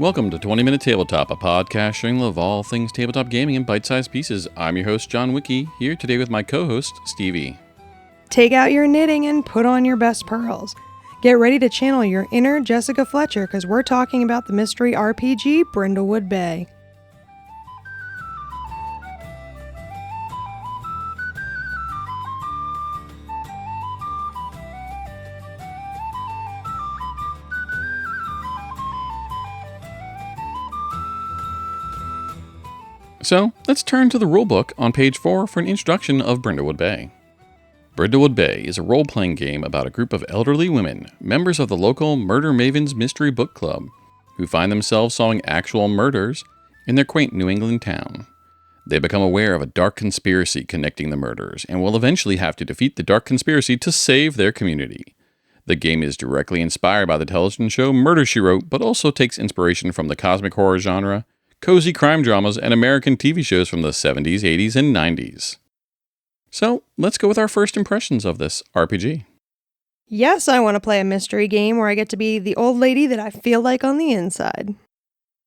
Welcome to 20 Minute Tabletop, a podcast sharing the love of all things tabletop gaming in bite-sized pieces. I'm your host, John Wiki, here today with my co-host, Stevie. Take out your knitting and put on your best pearls. Get ready to channel your inner Jessica Fletcher because we're talking about the mystery RPG Brindlewood Bay. So, let's turn to the rulebook on page 4 for an introduction of Brindlewood Bay. Brindlewood Bay is a role-playing game about a group of elderly women, members of the local Murder Mavens Mystery Book Club, who find themselves solving actual murders in their quaint New England town. They become aware of a dark conspiracy connecting the murders, and will eventually have to defeat the dark conspiracy to save their community. The game is directly inspired by the television show Murder, She Wrote, but also takes inspiration from the cosmic horror genre, cozy crime dramas, and American TV shows from the 70s, 80s, and 90s. So, let's go with our first impressions of this RPG. Yes, I want to play a mystery game where I get to be the old lady that I feel like on the inside.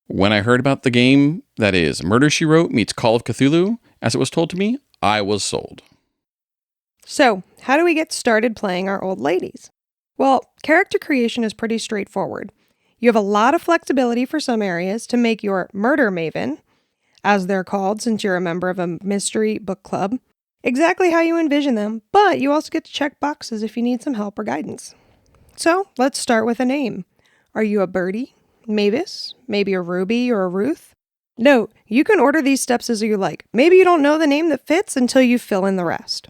When I heard about the game that is Murder, She Wrote meets Call of Cthulhu, as it was told to me, I was sold. So, how do we get started playing our old ladies? Well, character creation is pretty straightforward. You have a lot of flexibility for some areas to make your murder maven, as they're called since you're a member of a mystery book club, exactly how you envision them, but you also get to check boxes if you need some help or guidance. So let's start with a name. Are you a Birdie, Mavis, maybe a Ruby or a Ruth? Note, you can order these steps as you like. Maybe you don't know the name that fits until you fill in the rest.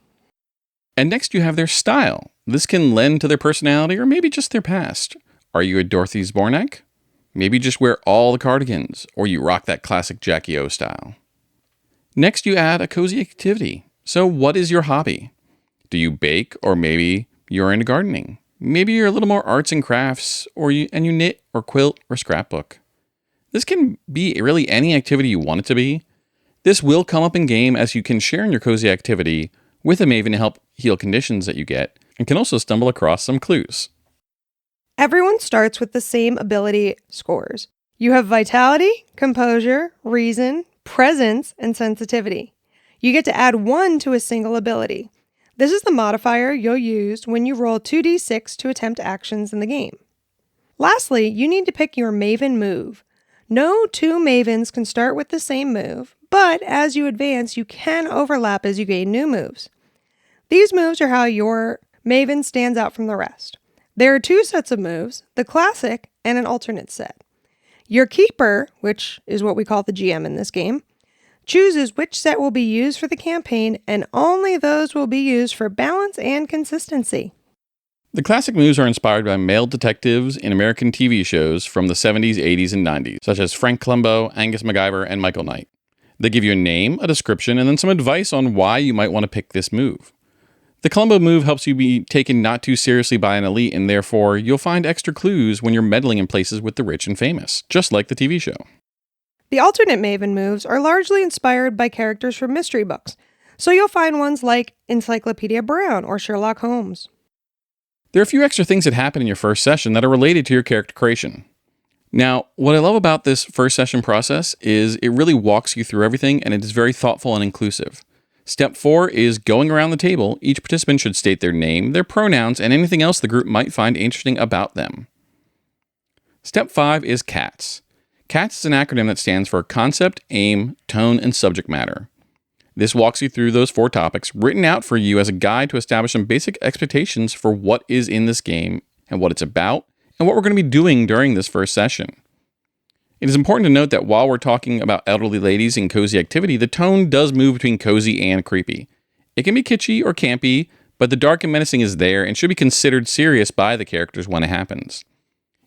And next you have their style. This can lend to their personality or maybe just their past. Are you a Dorothy Zbornak? Maybe just wear all the cardigans, or you rock that classic Jackie O style. Next, you add a cozy activity. So what is your hobby? Do you bake, or maybe you're into gardening? Maybe you're a little more arts and crafts, or you knit, or quilt, or scrapbook. This can be really any activity you want it to be. This will come up in game as you can share in your cozy activity with a maven to help heal conditions that you get, and can also stumble across some clues. Everyone starts with the same ability scores. You have vitality, composure, reason, presence, and sensitivity. You get to add 1 to a single ability. This is the modifier you'll use when you roll 2d6 to attempt actions in the game. Lastly, you need to pick your maven move. No two mavens can start with the same move, but as you advance, you can overlap as you gain new moves. These moves are how your maven stands out from the rest. There are 2 sets of moves, the classic and an alternate set. Your keeper, which is what we call the GM in this game, chooses which set will be used for the campaign, and only those will be used for balance and consistency. The classic moves are inspired by male detectives in American TV shows from the 70s, 80s, and 90s, such as Frank Columbo, Angus MacGyver, and Michael Knight. They give you a name, a description, and then some advice on why you might want to pick this move. The Columbo move helps you be taken not too seriously by an elite, and therefore you'll find extra clues when you're meddling in places with the rich and famous, just like the TV show. The alternate maven moves are largely inspired by characters from mystery books, so you'll find ones like Encyclopedia Brown or Sherlock Holmes. There are a few extra things that happen in your first session that are related to your character creation. Now, what I love about this first session process is it really walks you through everything, and it is very thoughtful and inclusive. Step 4 is going around the table. Each participant should state their name, their pronouns, and anything else the group might find interesting about them. Step 5 is CATS. CATS is an acronym that stands for Concept, Aim, Tone, and Subject Matter. This walks you through those 4 topics written out for you as a guide to establish some basic expectations for what is in this game and what it's about and what we're going to be doing during this first session. It is important to note that while we're talking about elderly ladies and cozy activity, the tone does move between cozy and creepy. It can be kitschy or campy, but the dark and menacing is there and should be considered serious by the characters when it happens.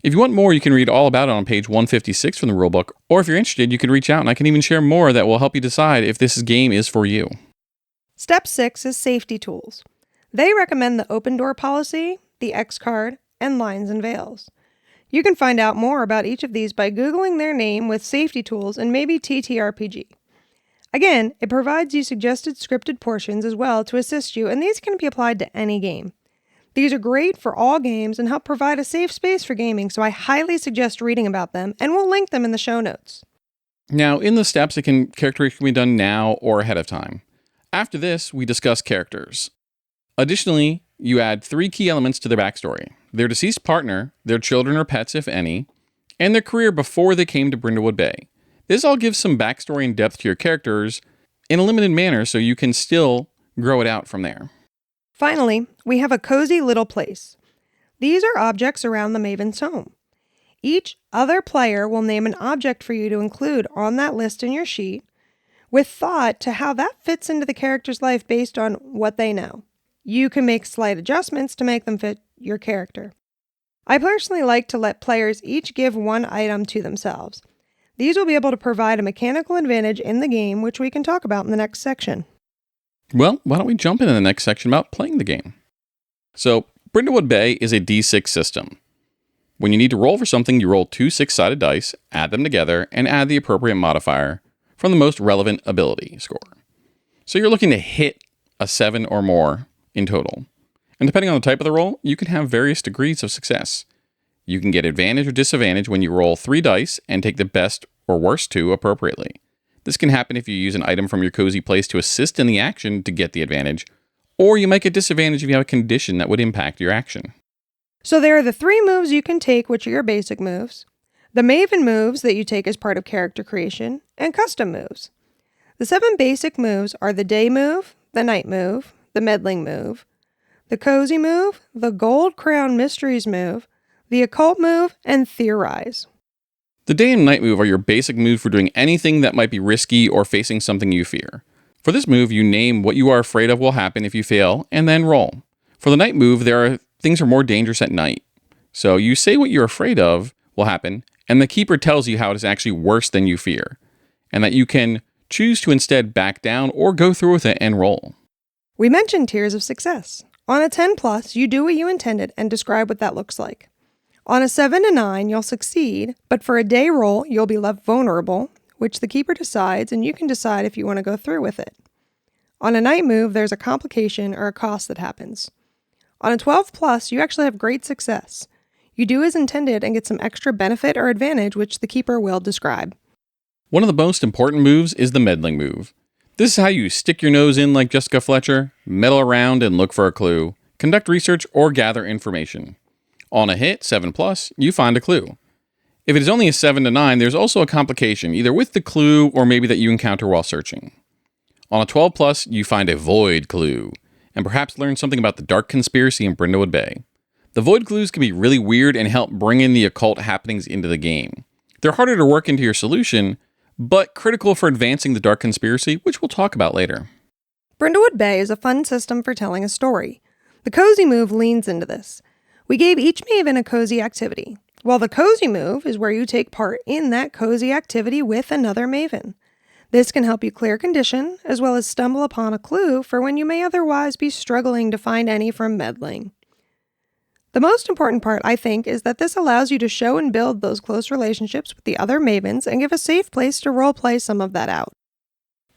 If you want more, you can read all about it on page 156 from the rulebook, or if you're interested, you can reach out and I can even share more that will help you decide if this game is for you. Step 6 is safety tools. They recommend the open door policy, the X card, and lines and veils. You can find out more about each of these by Googling their name with safety tools and maybe TTRPG. Again, it provides you suggested scripted portions as well to assist you, and these can be applied to any game. These are great for all games and help provide a safe space for gaming, so I highly suggest reading about them, and we'll link them in the show notes. Now, in the steps, character creation can be done now or ahead of time. After this, we discuss characters. Additionally, you add 3 key elements to their backstory: their deceased partner, their children or pets, if any, and their career before they came to Brindlewood Bay. This all gives some backstory and depth to your characters in a limited manner, so you can still grow it out from there. Finally, we have a cozy little place. These are objects around the Maven's home. Each other player will name an object for you to include on that list in your sheet, with thought to how that fits into the character's life based on what they know. You can make slight adjustments to make them fit your character. I personally like to let players each give one item to themselves. These will be able to provide a mechanical advantage in the game, which we can talk about in the next section. Well, why don't we jump into the next section about playing the game? So, Brindlewood Bay is a D6 system. When you need to roll for something, you roll 2 6-sided dice, add them together, and add the appropriate modifier from the most relevant ability score. So you're looking to hit a 7 or more in total. And depending on the type of the roll, you can have various degrees of success. You can get advantage or disadvantage when you roll 3 dice and take the best or worst 2 appropriately. This can happen if you use an item from your cozy place to assist in the action to get the advantage, or you might get disadvantage if you have a condition that would impact your action. So there are the 3 moves you can take, which are your basic moves, the Maven moves that you take as part of character creation, and custom moves. The 7 basic moves are the day move, the night move, the meddling move, the cozy move, the gold crown mysteries move, the occult move, and theorize. The day and night move are your basic moves for doing anything that might be risky or facing something you fear. For this move, you name what you are afraid of will happen if you fail, and then roll. For the night move, things are more dangerous at night. So you say what you're afraid of will happen, and the keeper tells you how it is actually worse than you fear, and that you can choose to instead back down or go through with it and roll. We mentioned tiers of success. On a 10+, you do what you intended and describe what that looks like. On a 7 to 9, you'll succeed, but for a day roll, you'll be left vulnerable, which the keeper decides, and you can decide if you want to go through with it. On a night move, there's a complication or a cost that happens. On a 12+, you actually have great success. You do as intended and get some extra benefit or advantage, which the keeper will describe. One of the most important moves is the meddling move. This is how you stick your nose in like Jessica Fletcher, meddle around and look for a clue, conduct research, or gather information. On a hit, 7+, you find a clue. If it is only a 7 to 9, there's also a complication, either with the clue or maybe that you encounter while searching. On a 12+, you find a void clue, and perhaps learn something about the dark conspiracy in Brindlewood Bay. The void clues can be really weird and help bring in the occult happenings into the game. They're harder to work into your solution, but critical for advancing the dark conspiracy, which we'll talk about later. Brindlewood Bay is a fun system for telling a story. The cozy move leans into this. We gave each Maven a cozy activity, while the cozy move is where you take part in that cozy activity with another Maven. This can help you clear condition, as well as stumble upon a clue for when you may otherwise be struggling to find any from meddling. The most important part, I think, is that this allows you to show and build those close relationships with the other Mavens and give a safe place to roleplay some of that out.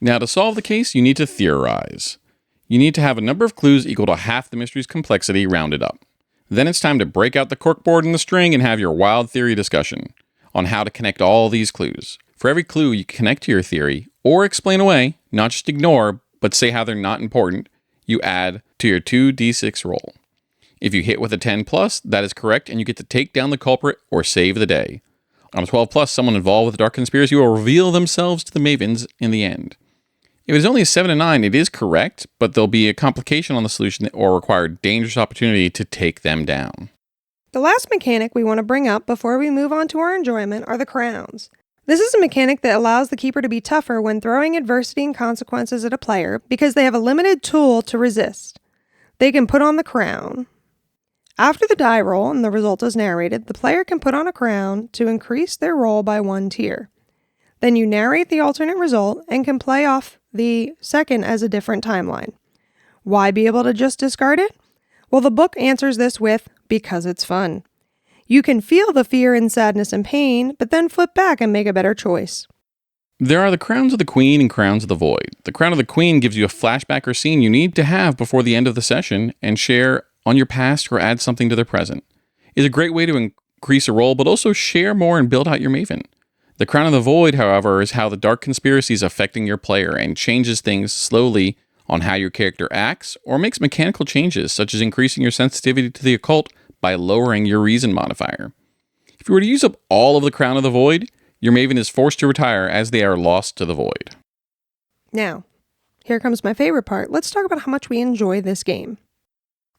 Now, to solve the case, you need to theorize. You need to have a number of clues equal to half the mystery's complexity rounded up. Then it's time to break out the corkboard and the string and have your wild theory discussion on how to connect all these clues. For every clue you connect to your theory, or explain away, not just ignore, but say how they're not important, you add to your 2d6 roll. If you hit with a 10+, that is correct, and you get to take down the culprit or save the day. On a 12+, someone involved with the dark conspiracy will reveal themselves to the Mavens in the end. If it is only a 7 to 9, it is correct, but there'll be a complication on the solution or require dangerous opportunity to take them down. The last mechanic we want to bring up before we move on to our enjoyment are the crowns. This is a mechanic that allows the keeper to be tougher when throwing adversity and consequences at a player because they have a limited tool to resist. They can put on the crown. After the die roll and the result is narrated, the player can put on a crown to increase their roll by 1 tier. Then you narrate the alternate result and can play off the second as a different timeline. Why be able to just discard it? Well, the book answers this with, because it's fun. You can feel the fear and sadness and pain, but then flip back and make a better choice. There are the Crowns of the Queen and Crowns of the Void. The Crown of the Queen gives you a flashback or scene you need to have before the end of the session and share on your past or add something to their present. It's a great way to increase a roll, but also share more and build out your Maven. The Crown of the Void, however, is how the dark conspiracy is affecting your player and changes things slowly on how your character acts or makes mechanical changes, such as increasing your sensitivity to the occult by lowering your reason modifier. If you were to use up all of the Crown of the Void, your Maven is forced to retire as they are lost to the void. Now, here comes my favorite part. Let's talk about how much we enjoy this game.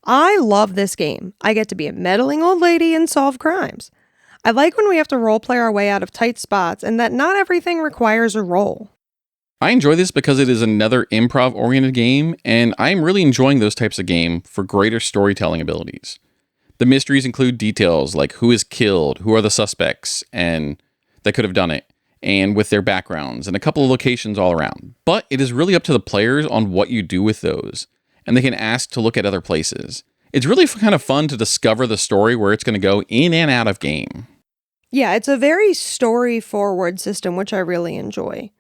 I love this game. I get to be a meddling old lady and solve crimes. I like when we have to roleplay our way out of tight spots and that not everything requires a roll. I enjoy this because it is another improv-oriented game, and I am really enjoying those types of game for greater storytelling abilities. The mysteries include details like who is killed, who are the suspects, and that could have done it, and with their backgrounds, and a couple of locations all around. But it is really up to the players on what you do with those, and they can ask to look at other places. It's really kind of fun to discover the story where it's going to go in and out of game. Yeah, it's a very story-forward system, which I really enjoy.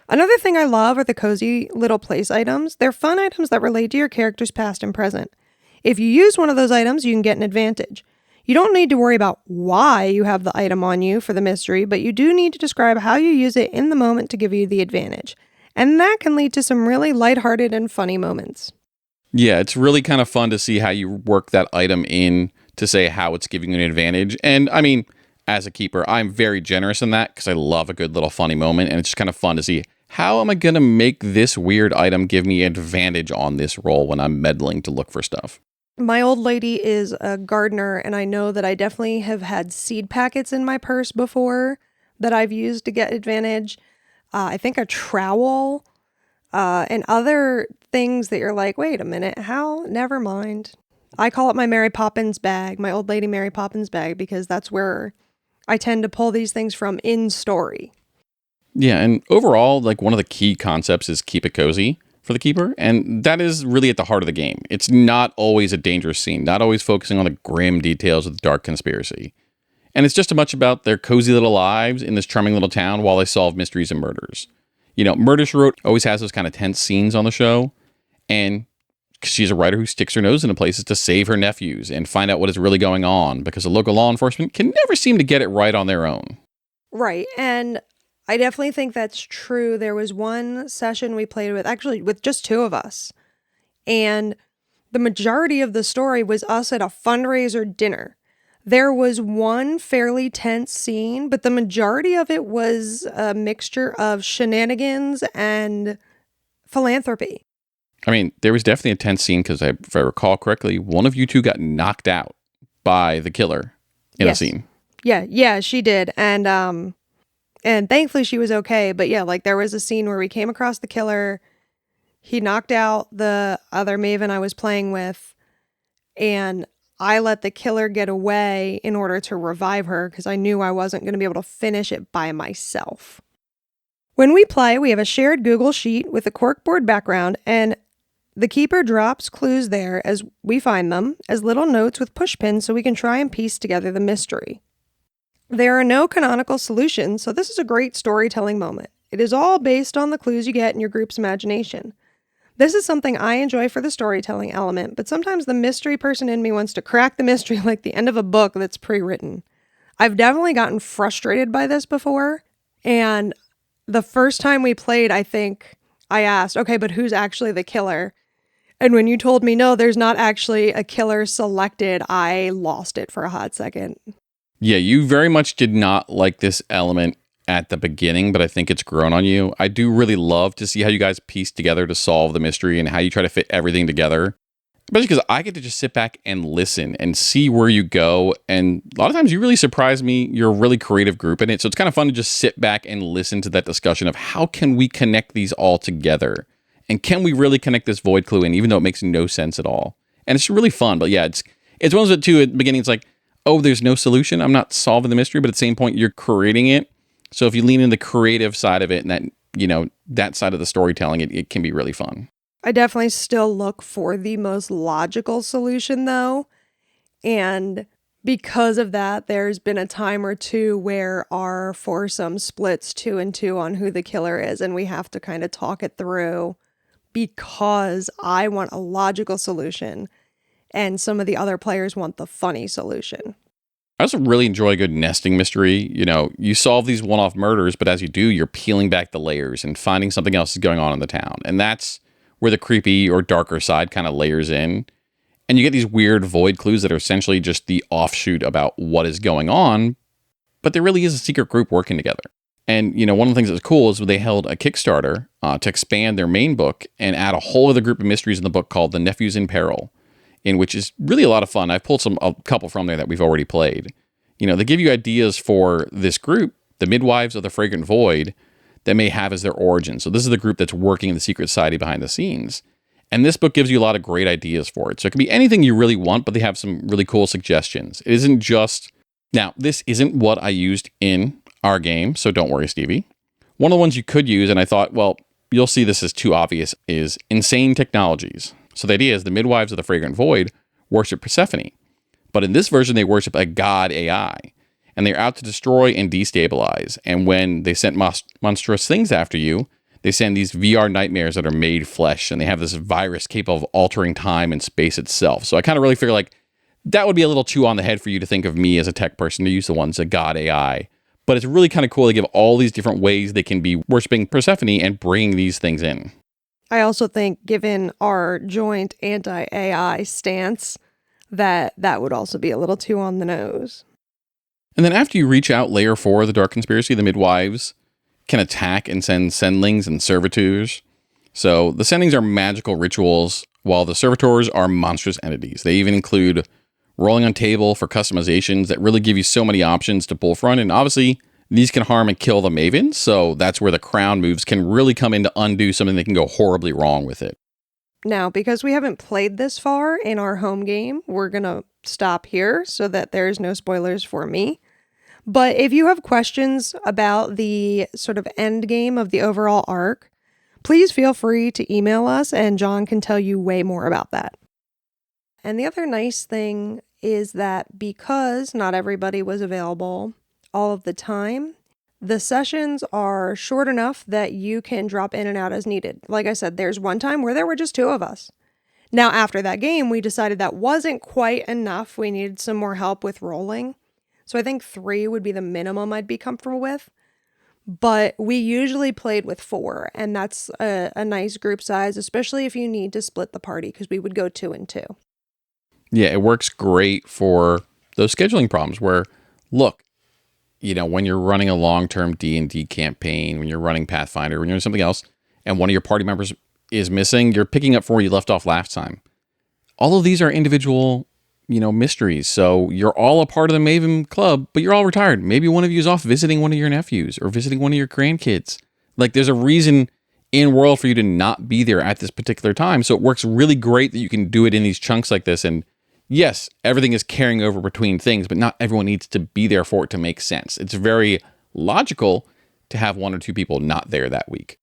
Another thing I love are the cozy little place items. They're fun items that relate to your character's past and present. If you use one of those items, you can get an advantage. You don't need to worry about why you have the item on you for the mystery, but you do need to describe how you use it in the moment to give you the advantage. And that can lead to some really lighthearted and funny moments. Yeah, it's really kind of fun to see how you work that item in to say how it's giving you an advantage. And I mean, as a keeper, I'm very generous in that because I love a good little funny moment, and it's just kind of fun to see how am I going to make this weird item give me advantage on this roll when I'm meddling to look for stuff. My old lady is a gardener, and I know that I definitely have had seed packets in my purse before that I've used to get advantage. I think a trowel and other things that you're like, wait a minute, how? Never mind. I call it my Mary Poppins bag, my old lady Mary Poppins bag, because that's where I tend to pull these things from in story. Yeah, and overall, like one of the key concepts is keep it cozy for the keeper, and that is really at the heart of the game. It's not always a dangerous scene, not always focusing on the grim details of the dark conspiracy. And it's just as much about their cozy little lives in this charming little town while they solve mysteries and murders. You know, Murder She Wrote always has those kind of tense scenes on the show, and she's a writer who sticks her nose into places to save her nephews and find out what is really going on, because the local law enforcement can never seem to get it right on their own. Right, and I definitely think that's true. There was one session we played with, actually with just two of us, and the majority of the story was us at a fundraiser dinner. There was one fairly tense scene, but the majority of it was a mixture of shenanigans and philanthropy. I mean, there was definitely a tense scene because, if I recall correctly, one of you two got knocked out by the killer in a scene. Yeah, she did. And thankfully she was okay. But yeah, like there was a scene where we came across the killer. He knocked out the other Maven I was playing with, and I let the killer get away in order to revive her because I knew I wasn't going to be able to finish it by myself. When we play, we have a shared Google Sheet with a corkboard background, and the keeper drops clues there as we find them as little notes with pushpins so we can try and piece together the mystery. There are no canonical solutions, so this is a great storytelling moment. It is all based on the clues you get in your group's imagination. This is something I enjoy for the storytelling element, but sometimes the mystery person in me wants to crack the mystery like the end of a book that's pre-written. I've definitely gotten frustrated by this before, and the first time we played, I think I asked, okay, but who's actually the killer? And when you told me, no, there's not actually a killer selected, I lost it for a hot second. Yeah, you very much did not like this element at the beginning, but I think it's grown on you. I do really love to see how you guys piece together to solve the mystery and how you try to fit everything together. Especially because I get to just sit back and listen and see where you go. And a lot of times you really surprise me. You're a really creative group in it. So it's kind of fun to just sit back and listen to that discussion of how can we connect these all together? And can we really connect this void clue in, even though it makes no sense at all? And it's really fun. But yeah, it's one of those too, at the beginning, it's like, oh, there's no solution. I'm not solving the mystery, but at the same point, you're creating it. So if you lean in the creative side of it and that, you know, that side of the storytelling, it can be really fun. I definitely still look for the most logical solution though. And because of that, there's been a time or two where our foursome splits 2 and 2 on who the killer is. And we have to kind of talk it through because I want a logical solution and some of the other players want the funny solution. I also really enjoy a good nesting mystery. You solve these one-off murders, but as you do, you're peeling back the layers and finding something else is going on in the town. And that's where the creepy or darker side kind of layers in. And you get these weird void clues that are essentially just the offshoot about what is going on, but there really is a secret group working together. And, one of the things that's cool is they held a Kickstarter to expand their main book and add a whole other group of mysteries in the book called The Nephews in Peril, in which is really a lot of fun. I've pulled a couple from there that we've already played. They give you ideas for this group, the Midwives of the Fragrant Void, that may have as their origin. So this is the group that's working in the secret society behind the scenes. And this book gives you a lot of great ideas for it. So it can be anything you really want, but they have some really cool suggestions. It isn't just... Now, this isn't what I used in our game, so don't worry, Stevie. One of the ones you could use, and I thought, well, you'll see this as too obvious, is insane technologies. So the idea is the Midwives of the Fragrant Void worship Persephone. But in this version, they worship a god AI. And they're out to destroy and destabilize. And when they send monstrous things after you, they send these VR nightmares that are made flesh. And they have this virus capable of altering time and space itself. So I kind of really figure like that would be a little too on the head for you to think of me as a tech person to use the ones a god AI. But it's really kind of cool to give all these different ways they can be worshiping Persephone and bringing these things in. I also think, given our joint anti-AI stance, that would also be a little too on the nose. And then after you reach out layer 4 of the Dark Conspiracy, the Midwives can attack and send sendlings and servitors. So the sendings are magical rituals, while the servitors are monstrous entities. They even include rolling on table for customizations that really give you so many options to pull from. And obviously, these can harm and kill the Maven. So that's where the crown moves can really come in to undo something that can go horribly wrong with it. Now, because we haven't played this far in our home game, we're going to stop here so that there's no spoilers for me. But if you have questions about the sort of end game of the overall arc, please feel free to email us and John can tell you way more about that. And the other nice thing is that because not everybody was available all of the time, the sessions are short enough that you can drop in and out as needed. Like I said, there's one time where there were just 2 of us. Now, after that game, we decided that wasn't quite enough. We needed some more help with rolling. So I think 3 would be the minimum I'd be comfortable with. But we usually played with 4, and that's a nice group size, especially if you need to split the party, because we would go 2 and 2. Yeah, it works great for those scheduling problems where, look, when you're running a long-term D&D campaign, when you're running Pathfinder, when you're doing something else, and one of your party members is missing, you're picking up from where you left off last time. All of these are individual, mysteries. So you're all a part of the Maven Club, but you're all retired. Maybe one of you is off visiting one of your nephews or visiting one of your grandkids. Like there's a reason in world for you to not be there at this particular time. So it works really great that you can do it in these chunks like this. And yes, everything is carrying over between things, but not everyone needs to be there for it to make sense. It's very logical to have 1 or 2 people not there that week.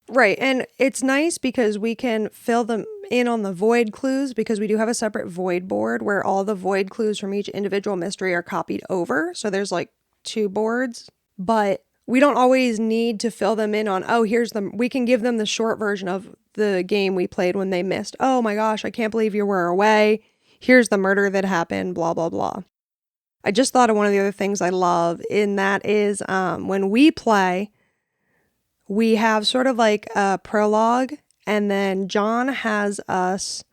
Right. And it's nice because we can fill them in on the void clues because we do have a separate void board where all the void clues from each individual mystery are copied over. So there's like 2 boards, but we don't always need to fill them in on, we can give them the short version of the game we played when they missed. Oh my gosh, I can't believe you were away. Here's the murder that happened, blah, blah, blah. I just thought of one of the other things I love, and that is when we play, we have sort of like a prologue, and then John has us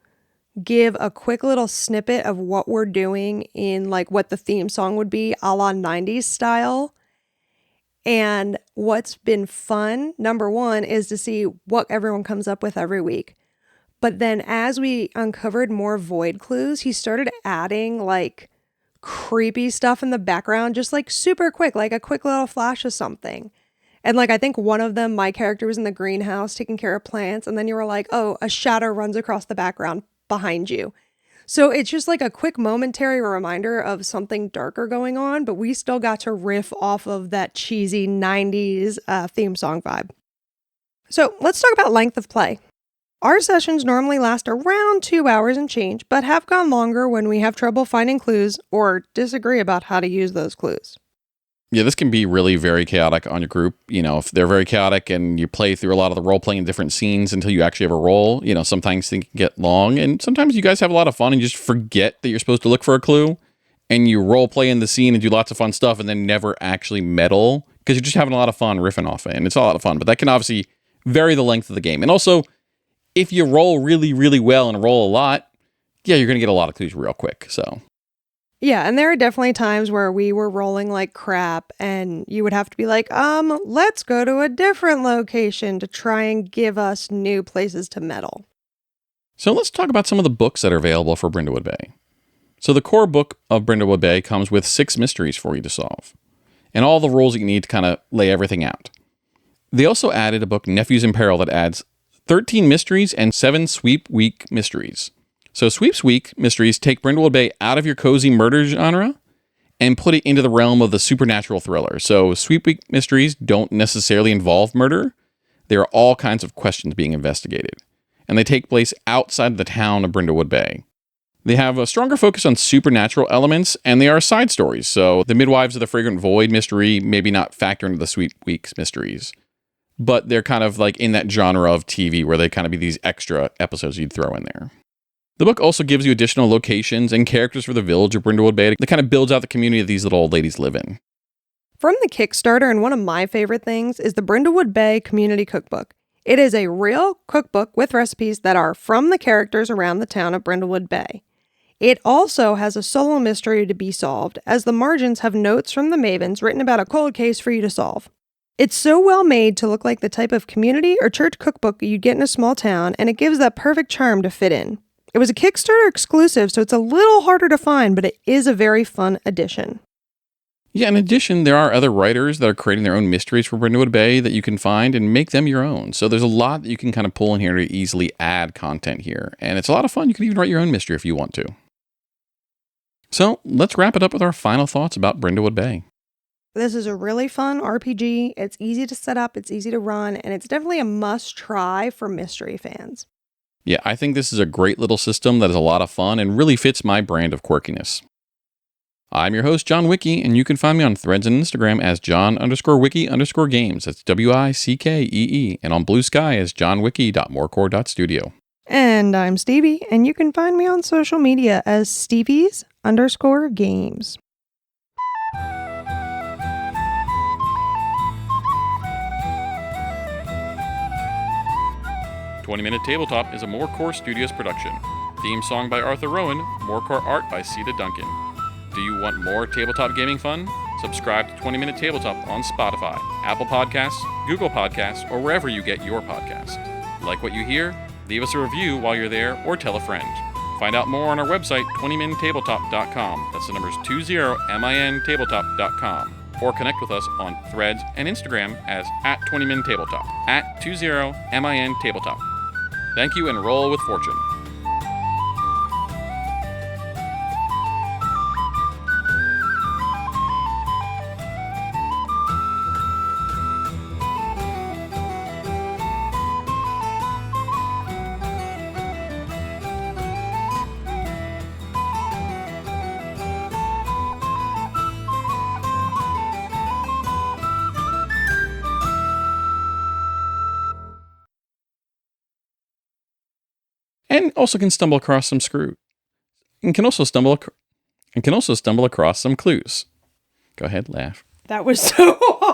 give a quick little snippet of what we're doing in like what the theme song would be a la 90s style. And what's been fun, number 1, is to see what everyone comes up with every week. But then as we uncovered more void clues, he started adding like creepy stuff in the background, just like super quick, like a quick little flash of something. And like, I think one of them, my character was in the greenhouse taking care of plants. And then you were like, oh, a shadow runs across the background behind you. So it's just like a quick momentary reminder of something darker going on, but we still got to riff off of that cheesy 90s theme song vibe. So let's talk about length of play. Our sessions normally last around 2 hours and change, but have gone longer when we have trouble finding clues or disagree about how to use those clues. Yeah, this can be really very chaotic on your group. If they're very chaotic and you play through a lot of the role playing in different scenes until you actually have a role, sometimes things can get long. And sometimes you guys have a lot of fun and you just forget that you're supposed to look for a clue. And you role play in the scene and do lots of fun stuff and then never actually meddle because you're just having a lot of fun riffing off it. And it's a lot of fun. But that can obviously vary the length of the game. And also, if you roll really, really well and roll a lot, yeah, you're going to get a lot of clues real quick. So. Yeah, and there are definitely times where we were rolling like crap and you would have to be like, let's go to a different location to try and give us new places to meddle. So let's talk about some of the books that are available for Brindlewood Bay. So the core book of Brindlewood Bay comes with 6 mysteries for you to solve, and all the rules that you need to kind of lay everything out. They also added a book, Nephews in Peril, that adds 13 mysteries and 7 Sweep Week mysteries. So Sweeps Week mysteries take Brindlewood Bay out of your cozy murder genre and put it into the realm of the supernatural thriller. So Sweep Week mysteries don't necessarily involve murder. There are all kinds of questions being investigated, and they take place outside of the town of Brindlewood Bay. They have a stronger focus on supernatural elements, and they are side stories. So the Midwives of the Fragrant Void mystery maybe not factor into the Sweep Weeks mysteries, but they're kind of like in that genre of TV where they kind of be these extra episodes you'd throw in there. The book also gives you additional locations and characters for the village of Brindlewood Bay that kind of builds out the community that these little old ladies live in. From the Kickstarter, and one of my favorite things is the Brindlewood Bay Community Cookbook. It is a real cookbook with recipes that are from the characters around the town of Brindlewood Bay. It also has a solo mystery to be solved, as the margins have notes from the Mavens written about a cold case for you to solve. It's so well made to look like the type of community or church cookbook you'd get in a small town, and it gives that perfect charm to fit in. It was a Kickstarter exclusive, so it's a little harder to find, but it is a very fun addition. Yeah, in addition, there are other writers that are creating their own mysteries for Brindlewood Bay that you can find and make them your own. So there's a lot that you can kind of pull in here to easily add content here. And it's a lot of fun. You can even write your own mystery if you want to. So let's wrap it up with our final thoughts about Brindlewood Bay. This is a really fun RPG. It's easy to set up, it's easy to run, and it's definitely a must-try for mystery fans. Yeah, I think this is a great little system that is a lot of fun and really fits my brand of quirkiness. I'm your host, John Wiki, and you can find me on Threads and Instagram as John_Wiki_Games. That's WICKEE, and on Blue Sky as johnwiki.morecore.studio. And I'm Stevie, and you can find me on social media as Stevies_Games. 20-Minute Tabletop is a Morecore Studios production. Theme song by Arthur Rowan, Morecore art by Sita Duncan. Do you want more tabletop gaming fun? Subscribe to 20-Minute Tabletop on Spotify, Apple Podcasts, Google Podcasts, or wherever you get your podcasts. Like what you hear? Leave us a review while you're there or tell a friend. Find out more on our website, 20mintabletop.com. That's the numbers 20mintabletop.com. Or connect with us on Threads and Instagram as @20mintabletop, @20mintabletop. Thank you and roll with fortune. And also can stumble across some screw. And can also stumble across some clues. Go ahead, laugh. That was so hard.